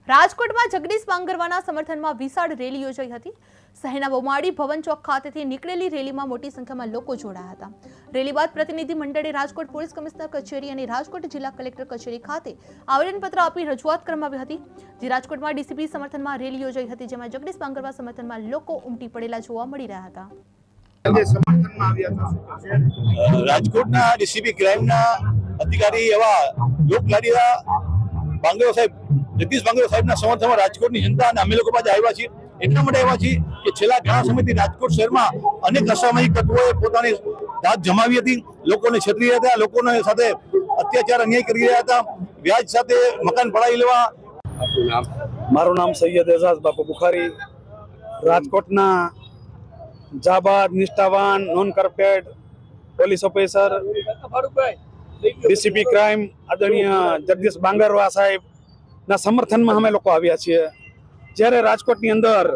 રાજકોટમાં જગદીશ બાંગરવાના સમર્થનમાં વિશાળ રેલી યોજાઈ હતી। શહેરના બોમાડી ભવન ચોક ખાતેથી નીકળેલી રેલીમાં મોટી સંખ્યામાં લોકો જોડાયા હતા। રેલી બાદ પ્રતિનિધિ મંડળે રાજકોટ પોલીસ કમિશનર કચેરી અને રાજકોટ જિલ્લા કલેક્ટર કચેરી ખાતે આવેદનપત્ર આપી રજૂઆત કરવામાં આવી હતી। જે રાજકોટમાં ડીસીપી સમર્થનમાં રેલી યોજાઈ હતી, જેમાં જગદીશ બાંગરવા સમર્થનમાં લોકો ઉમટી પડેલા જોવા મળી રહ્યા હતા। રાજકોટના ડીસીપી ક્રાઇમના અધિકારી એવા લોકલાડીલા બાંગરવા સાહેબ જગદીશ બાંગરવા સાહેબના સમર્થનમાં રાજકોટની જનતા અને અમે લોકો પાસે આવ્યા છીએ। એટલા માટે આવ્યા છીએ કે છેલ્લા ઘણા સમયથી રાજકોટ શહેરમાં અનેક અસામાજિક તત્વોએ પોતાની દાદ જમાવી હતી, લોકોને છેતરી રહ્યા હતા, લોકોને સાથે અત્યાચાર અન્યાય કરી રહ્યા હતા, વ્યાજ સાથે મકાન પડાવી લેવા। મારું નામ સૈયદ એઝાઝ બાપુ બુખારી, રાજકોટના જાબાદ, નિષ્ઠાવાન, non corrupted police officer, DCP crime આદરણીય જગદીશ બાંગરવા સાહેબના સમર્થનમાં અમે લોકો આવ્યા છીએ। જ્યારે રાજકોટની અંદર